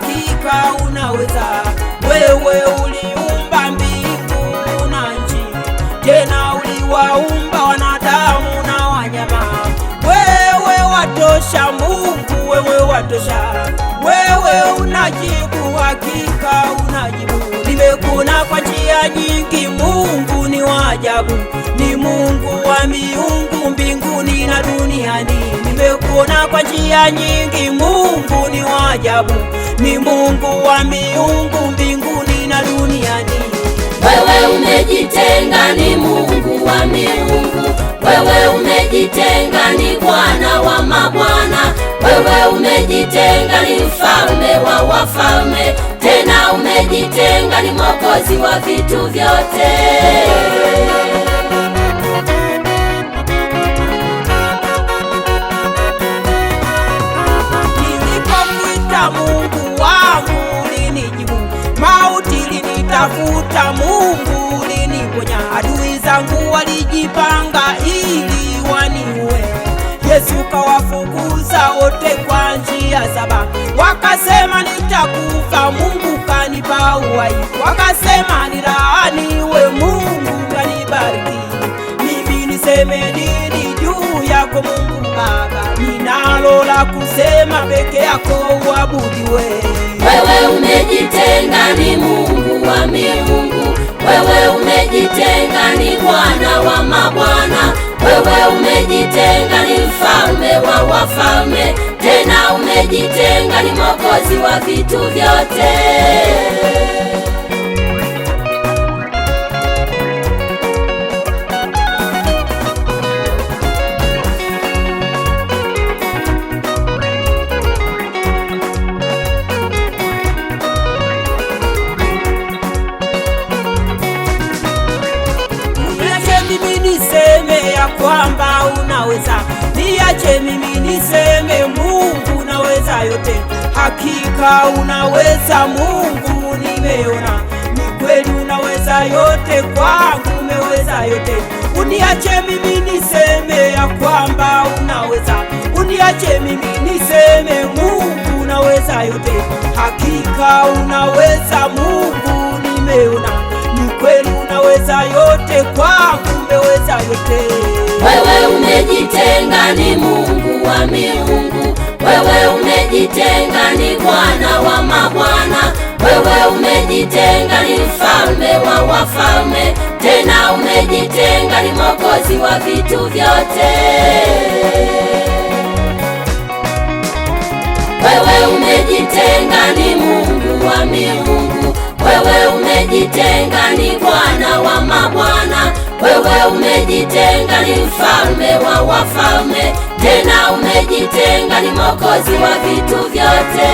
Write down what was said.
hakika unaweza. Wewe uliumba mbingu na nchi, tena uliwaumba wanadamu na wanyama. Wewe watosha Mungu, wewe watosha. Wewe unajibu, hakika unajibu. Nimekuona kwa njia nyingi, Mungu ni wa ajabu. Ni Mungu wa miungu mbinguni na duniani. Nimekuona kwa njia nyingi, Mungu ni wa ajabu. Ni Mungu wa miungu mbinguni na duniani. Wewe umejitenga, ni Mungu wa miungu. Wewe umejitenga, ni Bwana wa mabwana. Wewe umejitenga, ni mfalme wa wafalme. Tena umejitenga, ni mwokozi wa vitu vyote. Nilipokuita Mungu wangu ulinijibu, mauti ilinitafuta, Mungu uliniponya. Adui zangu walijipanga ili waniue, Yesu kawafukuza wote kwa njia saba. Wakasema nitakufa, Mungu kanipa uhai. Wakasema nilaaniwe, Mungu kanibariki. Mimi niseme nini juu yako Mungu Baba? Ninalo la kusema, peke yako uabudiwe. Wewe umejitenga, ni Mungu wa miungu. Wewe umejitenga, ni Bwana wa mabwana. Wewe umejitenga, ni mfalme wa wafalme. Tena umejitenga, ni mwokozi wa vitu vyote. Niseme ya kwamba unaweza, niache mimi niseme Mungu unaweza yote. Hakika unaweza Mungu, nimeona ni kweli unaweza yote, kwangu umeweza yote. Uniache mimi niseme ya kwamba unaweza, uniache mimi niseme Mungu unaweza yote. Hakika unaweza Mungu, nimeona ni kweli unaweza yote, kwangu umeweza yote. Wewe umejitenga, ni Mungu wa miungu. Wewe umejitenga, ni Bwana wa mabwana. Wewe umejitenga, ni mfalme wa wafalme. Tena umejitenga, ni mwokozi wa vitu vyote. Wewe umejitenga, ni Mungu wa miungu. Wewe umejitenga, ni Bwana wa mabwana. Wewe umejitenga, ni mfalme wa wafalme. Tena umejitenga, ni mwokozi wa vitu vyote.